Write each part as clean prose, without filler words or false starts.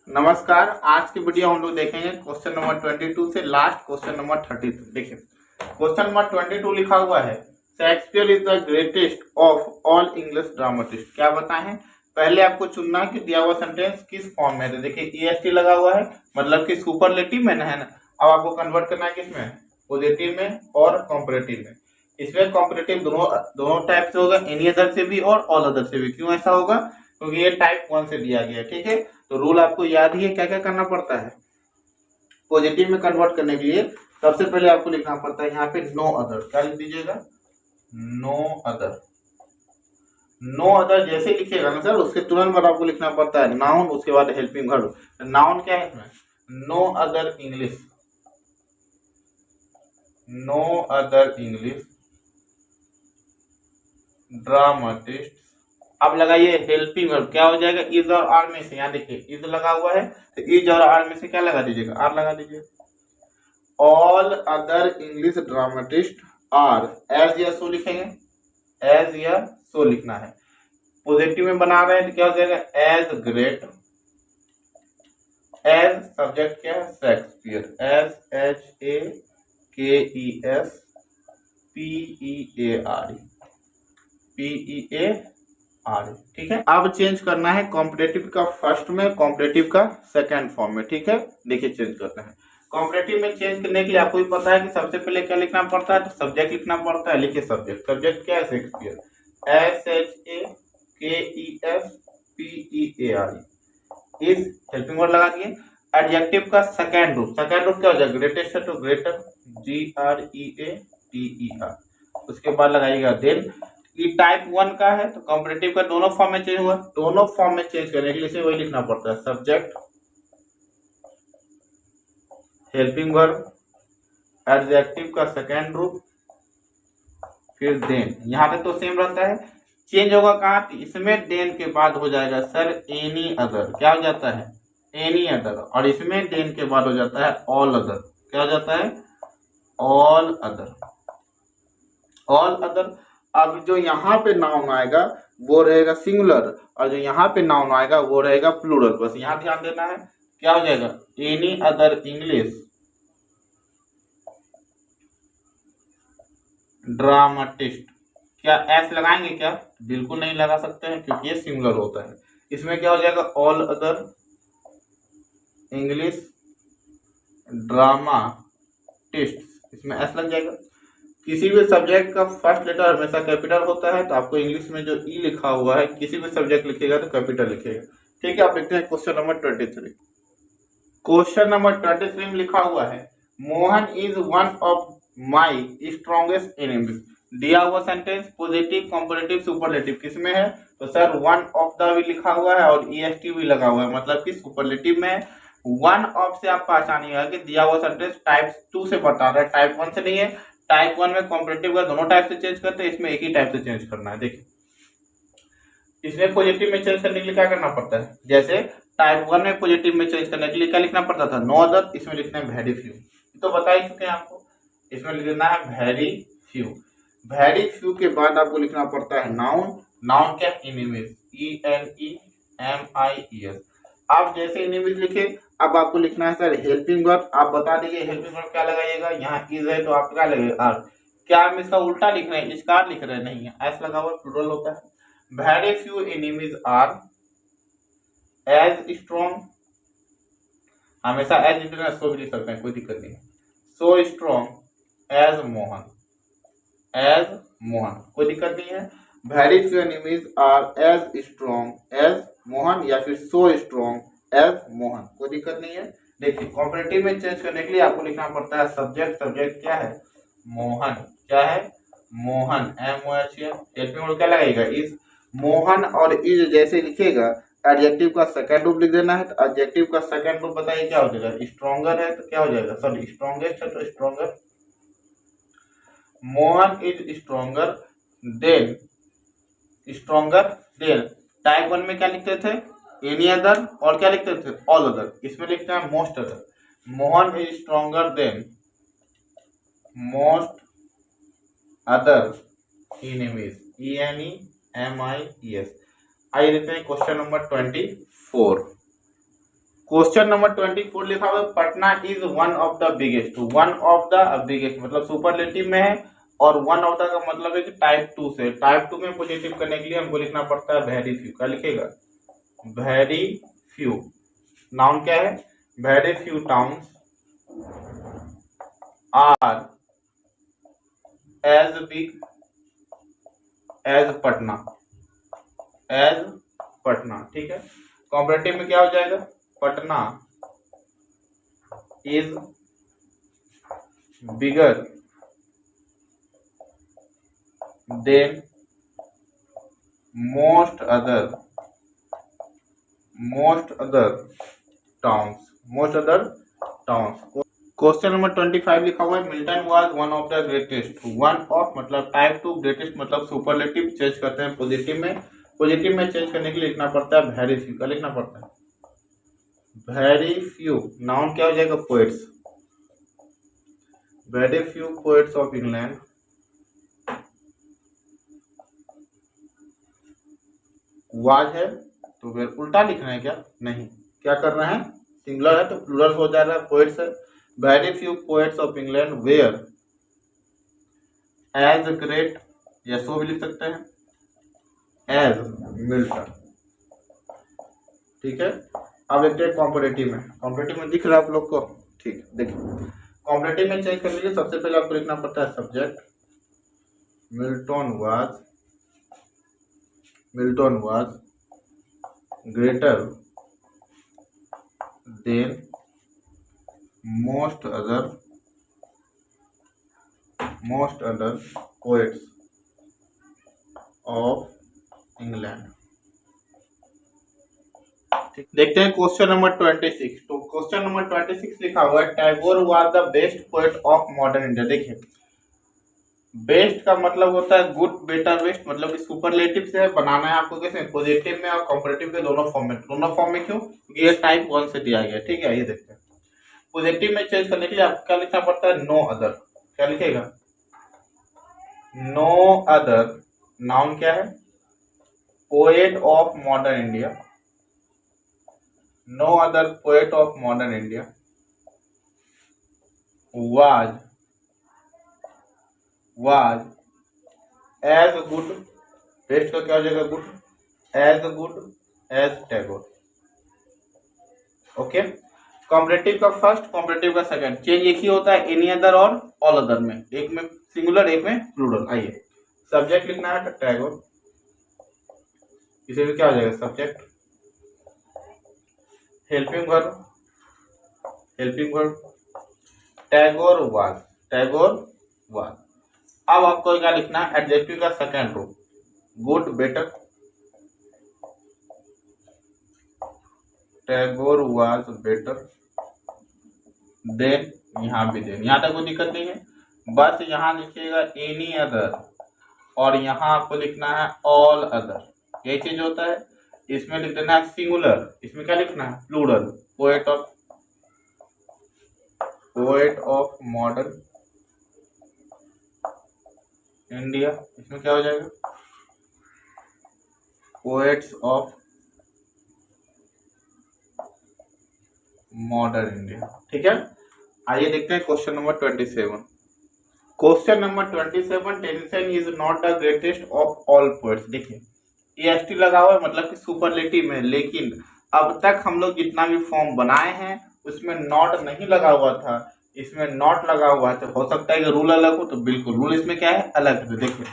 नमस्कार। आज की वीडियो हम लोग देखेंगे क्वेश्चन नंबर 22 से लास्ट क्वेश्चन नंबर 30। देखिए क्वेश्चन नंबर 22 लिखा हुआ है, Shakespeare is the greatest of all English dramatist. क्या बताएं? पहले आपको चुनना है कि दिया हुआ सेंटेंस किस फॉर्म में है। तो देखिए ईएसटी लगा हुआ है, मतलब कि सुपरलेटिव में है ना। अब आपको कन्वर्ट करना है किसमें, पॉजिटिव में और कॉम्परेटिव में। इसमें कॉम्परेटिव दोनों दोनों टाइप से होगा, एनी अदर से भी और ऑल अदर से भी। क्यों ऐसा होगा? क्योंकि ये टाइप 1 से दिया गया है। ठीक है, तो रूल आपको याद ही है, क्या क्या करना पड़ता है पॉजिटिव में कन्वर्ट करने के लिए। सबसे पहले आपको लिखना पड़ता है यहाँ पे नो अदर। क्या लिख दीजिएगा? No other. नो अदर जैसे लिखिएगा ना सर, उसके तुरंत बाद आपको लिखना पड़ता है नाउन, उसके बाद हेल्पिंग वर्ब। नाउन क्या है इसमें? No other English, no other English dramatist. अब लगाइए हेल्पिंग वर्ब, क्या हो जाएगा? इज और आर में से। यहाँ देखिए इज लगा हुआ है, तो इज और आर में से क्या लगा दीजिएगा? आर लगा दीजिए। All other English dramatist are, as या सो लिखेंगे, एज या सो लिखना है। पॉजिटिव में बना रहे हैं तो क्या हो जाएगा? As great. एज सब्जेक्ट क्या है? शेक्सपियर। एस एच ए के E S P E A R, P E A R. ठीक है, अब चेंज करना है कॉम्पिटेटिव का फर्स्ट में, कॉम्पिटेटिव का सेकंड फॉर्म में। ठीक है, देखिए चेंज करते हैं। कॉम्पिटेटिव में चेंज करने के लिए आपको भी पता है कि सबसे पहले क्या लिखना पड़ता है, तो सब्जेक्ट लिखना पड़ता है। लिखिए सब्जेक्ट। सब्जेक्ट क्या है? शेक्सपियर। एस एच ए के E S P E A R. इस हेल्पिंग वर्ड लगा दिए। एडजेक्टिव का सेकंड रूप, सेकंड रूप क्या हो जाएगा? ग्रेटेस्ट है तो greater, G R E A T E R. उसके बाद लगाइएगा देन। ये टाइप 1 का है तो कॉम्पिटेटिव का दोनों फॉर्म में चेंज हुआ। दोनों फॉर्म में चेंज करने के लिए इसे वही लिखना पड़ता है, सब्जेक्ट हेल्पिंग वर्ब एडजेक्टिव का सेकंड रूप फिर देन। यहां तक तो सेम रहता है, चेंज होगा कहाँ? इसमें देन के बाद हो जाएगा सर एनी अदर। क्या हो जाता है? Any other. और इसमें देन के बाद हो जाता है ऑल अदर। क्या हो जाता है? All other. All other. अब जो यहाँ पे नाउन आएगा वो रहेगा सिंगुलर, और जो यहाँ पे नाउन आएगा वो रहेगा प्लूरल। बस यहाँ ध्यान देना है। क्या हो जाएगा? Any other English dramatist. क्या एस लगाएंगे क्या? बिल्कुल नहीं लगा सकते हैं, क्योंकि ये सिंगुलर होता है। इसमें क्या हो जाएगा? ऑल अदर इंग्लिश ड्रामाटिस्ट, इसमें एस लग जाएगा। किसी भी सब्जेक्ट का फर्स्ट लेटर हमेशा कैपिटल होता है, तो आपको इंग्लिश में जो ई लिखा हुआ है किसी भी सब्जेक्ट लिखेगा तो कैपिटल लिखेगा। ठीक है, आप लिखते हैं क्वेश्चन नंबर 23। क्वेश्चन नंबर 23 में लिखा हुआ है, Mohan is one of my strongest enemies. दिया हुआ सेंटेंस पॉजिटिव कॉम्परेटिव सुपरलेटिव किसमें है? तो सर वन ऑफ द भी लिखा हुआ है और ईएसटी भी लगा हुआ है, मतलब कि सुपरलेटिव में। वन ऑफ से आप पहचानिएगा कि दिया हुआ सेंटेंस टाइप 2 से बता रहा है, टाइप 1 से नहीं है। टाइप 1 में कॉम्परेटिव का दोनों टाइप से चेंज करते हैं, इसमें एक ही टाइप से चेंज करना है। देखिए इसमें पॉजिटिव में चेंज करने के लिए क्या करना पड़ता है? जैसे टाइप 1 में पॉजिटिव में चेंज करने के लिए क्या लिखना पड़ता था? No other. इसमें लिखना है वेरी फ्यू, तो बता ही चुके हैं आपको। इसमें लिखना है वेरी फ्यू। वेरी फ्यू के बाद आपको लिखना पड़ता है नाउन। नाउन क्या? Enemies, E N E M I E S. आप जैसे एनिमीज लिखे, अब आपको लिखना है सर हेल्पिंग वर्ब। आप बता दीजिए हेल्पिंग वर्ब क्या लगाइएगा। यहाँ इज है तो आप क्या लगेगा? आर। क्या हम इसका उल्टा लिख रहे हैं? इसका लिख रहे हैं? नहीं है, एस लगा हुआ प्लूरल होता है। Very few enemies are as strong, हमेशा एज इंटरनेट सो भी लिख सकते हैं, कोई दिक्कत नहीं है। So strong as Mohan, as Mohan कोई दिक्कत नहीं है। Very few enemies are as strong as Mohan, या फिर सो स्ट्रॉन्ग एज मोहन, कोई दिक्कत नहीं है। देखिए कॉम्परेटिव में चेंज करने के लिए आपको लिखना पड़ता है सब्जेक्ट। सब्जेक्ट क्या है? मोहन। क्या है? Mohan, M O H N. Helping verb क्या लगेगा? इज। मोहन और इज जैसे लिखेगा, एडजेक्टिव का सेकंड रूप लिख देना है। तो एडजेक्टिव का सेकंड रूप बताइए क्या हो जाएगा? स्ट्रॉन्गर है तो क्या हो जाएगा? सॉरी स्ट्रॉन्गेस्ट है तो stronger. Mohan is stronger than, stronger than. Type 1 में क्या लिखते थे? Any other. और क्या लिखते थे? All other. इसमें लिखते हैं most other. Mohan is stronger than most other enemies, E N E M I E S. आइए देखते हैं क्वेश्चन नंबर 24। क्वेश्चन नंबर 24 लिखा हुआ है Patna is one of the biggest, one of the biggest मतलब सुपरलेटिव में है, और वन ऑफ द का मतलब है कि टाइप 2 से, टाइप 2 में पॉजिटिव करने के लिए हमको लिखना पड़ता है वेरी फ्यू। क्या लिखेगा? Very few. नाउन क्या है? Very few towns are as big as Patna, as Patna. ठीक है, कॉम्परेटिव में क्या हो जाएगा? Patna is bigger than most other towns, most other towns. Question number 25 लिखा हुआ है Milton was one of the greatest, one of मतलब टाइप 2, ग्रेटेस्ट मतलब सुपरलेटिव चेंज करते हैं पॉजिटिव में, पॉजिटिव में चेंज करने के लिए लिखना पड़ता है वेरी फ्यू। क्या लिखना पड़ता है? Very few. नाउन क्या हो जाएगा? Poets, very few poets of England was है, तो फिर उल्टा लिखना है क्या? नहीं, क्या करना है? सिंगुलर है तो प्लूरल हो जा रहा है, पोएट्स है। Very few poets of England were as great, या सो भी लिख सकते हैं, एज मिल्टन। ठीक है, अब देखते हैं कॉम्परेटिव में। कॉम्परेटिव में दिख रहा है आप लोग को? ठीक, देखिए कॉम्परेटिव में चेंज करने के लिए सबसे पहले आपको लिखना पड़ता है subject, Milton was greater than most other poets of England. देखते हैं क्वेश्चन नंबर 26। तो क्वेश्चन नंबर 26 लिखा हुआ है Tagore was the best poet of modern India. देखिए बेस्ट का मतलब होता है गुड, बेटर, बेस्ट, मतलब सुपरलेटिव से बनाना है आपको कैसे? पॉजिटिव में और कंपैरेटिव के दोनों फॉर्म में। दोनों फॉर्म में क्यों? ये टाइप 1 से दिया गया। ठीक है, ये देखते हैं। पॉजिटिव में चेंज करने के लिए आपको क्या लिखना पड़ता है? No other. क्या लिखेगा? No other. नाउन क्या है? Poet of modern India, no other poet of modern India was as good, best का क्या हो जाएगा? Good, good as Tagore. Okay, comparative का फर्स्ट, कॉम्परेटिव का सेकंड, चेंज एक ही होता है एनी अदर और ऑल अदर में, एक में सिंगुलर एक में प्लूरल। आइए सब्जेक्ट लिखना है टैगोर, इसे भी क्या हो जाएगा? Subject, helping verb Tagore was. अब आपको क्या लिखना है? एडजेक्टिव का सेकंड रूप, good, better, Tagore was better than, यहाँ भी देन, यहाँ तक कोई दिक्कत नहीं है। बस यहाँ लिखिएगा एनी अदर और यहाँ आपको लिखना है ऑल अदर, ये चीज होता है। इसमें लिख देना है सिंगुलर, इसमें क्या लिखना है? Plural, poet of modern India, इसमें क्या हो जाएगा? Poets of modern India. ठीक है, आइए देखते हैं question number 27। Question number 27, Tennyson is not the greatest of all poets. देखिए EST लगा हुआ है मतलब कि सुपरलेटिव में, लेकिन अब तक हम लोग जितना भी फॉर्म बनाए हैं उसमें नॉट नहीं लगा हुआ था, इसमें नॉट लगा हुआ है। तो हो सकता है कि रूल अलग हो, तो बिल्कुल रूल इसमें क्या है? अलग है। देखिए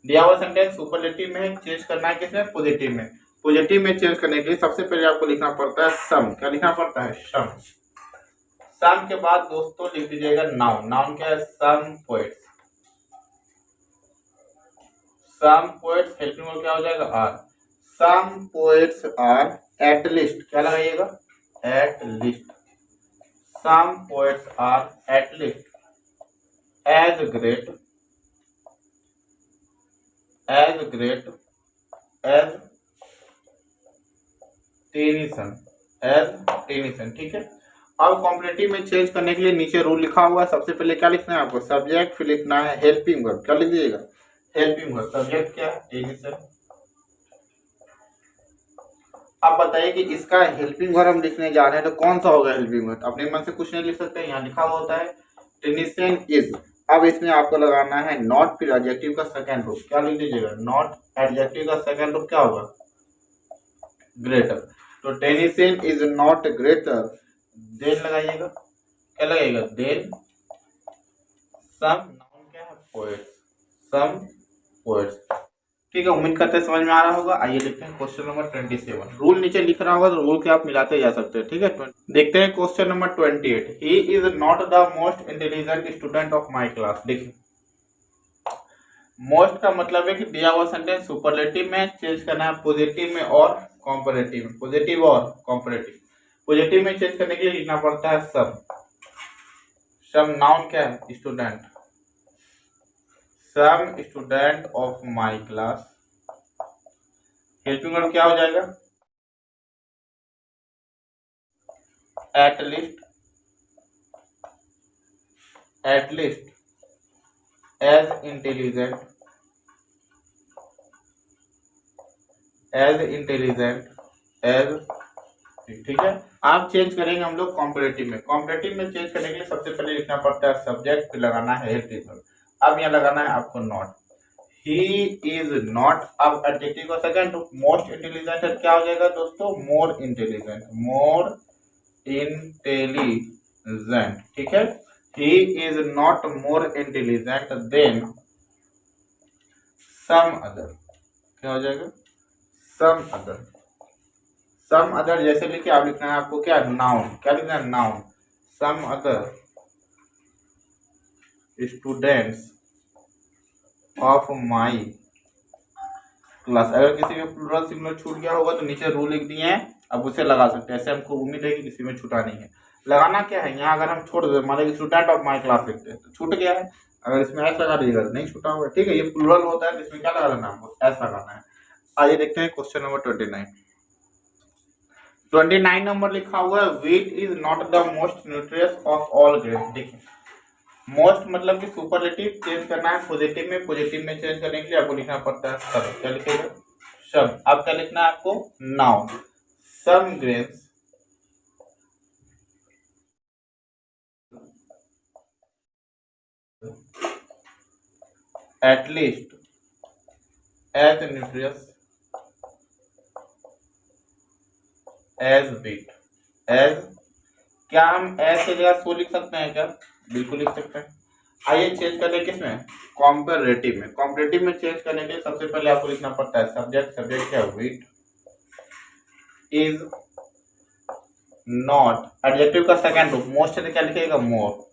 दिया हुआ सेंटेंस सुपरलेटिव में है, चेंज करना है किसमें? पॉजिटिव में। पॉजिटिव में चेंज करने के लिए सबसे पहले आपको लिखना पड़ता है सम। क्या लिखना पड़ता है? सम के बाद दोस्तों लिख दीजिएगा नाउन। नाउन क्या है? सम पोएट्स। हेल्पिंग वर्ब क्या हो जाएगा? Are. Some poets are at least, क्या लगाइएगा? At least. Some poets are at least as great as Tennyson. ठीक है, अब कॉम्परेटिव में चेंज करने के लिए नीचे रूल लिखा हुआ है। सबसे पहले क्या लिखना है आपको? सब्जेक्ट, फिर लिखना है हेल्पिंग वर्ब। क्या लिख दीजिएगा? Helping verb. सब्जेक्ट क्या है? टेनिसन, अब बताइए कि इसका हेल्पिंग वर्ब हम लिखने जा रहे हैं तो कौन सा होगा हेल्पिंग वर्ब। अपने मन से कुछ नहीं लिख सकते, यहाँ लिखा हुआ होता है टेनिसन इज। अब इसमें आपको लगाना है नॉट, फिर एडजेक्टिव का सेकंड रूप क्या लिख दीजिएगा, नॉट, एडजेक्टिव का सेकंड रूप क्या होगा, ग्रेटर। तो Tennyson is not greater, than लगाइएगा, क्या लगेगा, देन सम, नाउन क्या है, पोएट्स, सम पोएट्स। ठीक है, उम्मीद करते हैं समझ में आ रहा होगा। आइए देखते हैं क्वेश्चन नंबर 27। रूल नीचे लिख रहा होगा तो रूल के आप मिलाते जा सकते हैं। ठीक है, देखते हैं question number 28। He is not the most intelligent student of my class. देखिए, मोस्ट का मतलब है कि दिया हुआ सेंटेंस सुपरलेटिव में चेंज करना है पॉजिटिव में और कॉम्परेटिव में, पॉजिटिव और कॉम्परेटिव। पॉजिटिव में चेंज करने के लिए लिखना पड़ता है सब। सब नाउन क्या है, student, some student of my class. Helping verb क्या हो जाएगा, at least, at least as intelligent, as intelligent as. ठीक है, आप चेंज करेंगे हम लोग कॉम्परेटिव में। कॉम्परेटिव में चेंज करने के लिए सबसे पहले लिखना पड़ता है सब्जेक्ट, फिर लगाना है हेल्पिंग वर्ब। अब यहाँ लगाना है आपको नॉट, ही इज नॉट। अब एडजेक्टिव का सेकंड मोस्ट इंटेलिजेंट है, क्या हो जाएगा दोस्तों, मोर इंटेलिजेंट, मोर इंटेलिजेंट। ठीक है, he is not more intelligent than some other, क्या हो जाएगा, सम अदर। सम अदर जैसे लिखे आप लिखना है आपको क्या, नाउन, क्या लिखना है, noun, some other students of my class. अगर किसी में प्लूरल सिंगुलर छूट गया होगा तो नीचे रूल लिख दिए हैं, अब उसे लगा सकते हैं। ऐसे हमको उम्मीद है कि किसी में छूटा नहीं है। लगाना क्या है, यहाँ अगर हम छोड़ दे, मान लीजिए स्टूडेंट ऑफ माई क्लास लिखते हैं तो छूट गया है। अगर इसमें एस लगा दीजिएगा तो नहीं छूटा होगा। ठीक है, ये प्लूरल होता है तो इसमें क्या लगा देना, हमको एस लगाना है। आइए देखते हैं क्वेश्चन नंबर 29। 29 नंबर लिखा हुआ है wheat is not the most nutritious of all grain. देखिए, मोस्ट मतलब कि सुपरलेटिव चेंज करना है पॉजिटिव में, पॉजिटिव में चेंज करने के लिए आपको लिखना पड़ता है सब। क्या लिखेगा, सब। अब क्या लिखना है आपको, noun, some grains at least as nutritious as wheat. As, क्या हम एज की जगह सो लिख सकते हैं क्या, बिल्कुल लिख सकते हैं। आइए चेंज करते हैं किसमें, कॉम्परेटिव में। कॉम्परेटिव में चेंज करने के लिए सबसे पहले आपको लिखना पड़ता है सब्जेक्ट, सब्जेक्ट क्या है, व्हीट इज नॉट, एडजेक्टिव का सेकंड रूप मोस्ट है, क्या लिखेगा, मोर,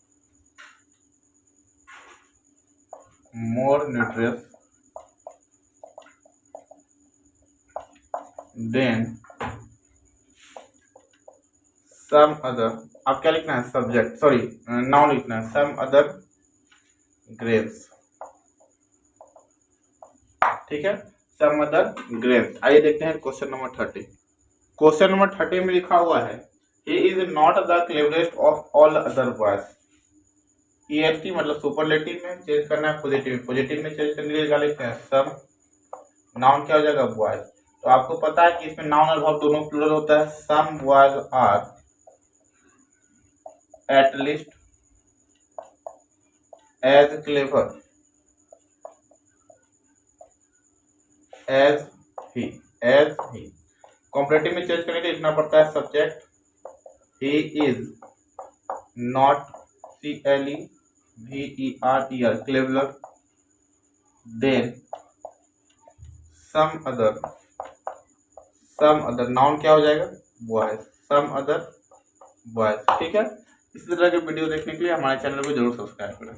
मोर न्यूट्रियस देन सम अदर। अब क्या लिखना है, सब्जेक्ट, सॉरी नाउन लिखना है, सम अदर ग्रेन्स। ठीक है, सम अदर ग्रेन्स। आइए देखते हैं क्वेश्चन नंबर 30। क्वेश्चन नंबर 30 में लिखा हुआ है he is not the cleverest of all other boys. EST मतलब सुपरलेटिव में चेंज करना है पॉजिटिव, पॉजिटिव में चेंज करने के लिए क्या लिखते हैं, सम, नाउन क्या हो जाएगा, बॉयज। तो आपको पता है कि इसमें नाउन और वर्ब दोनों प्लूरल होता है। Some boys are at least as clever as he, as he. Comparative में चेंज करने के लिए लिखना पड़ता है subject, he is not, CLEVER clever than some other, some other, noun क्या हो जाएगा, बॉयज, सम अदर बॉयज। ठीक है, इसी तरह के वीडियो देखने के लिए हमारे चैनल को जरूर सब्सक्राइब करें।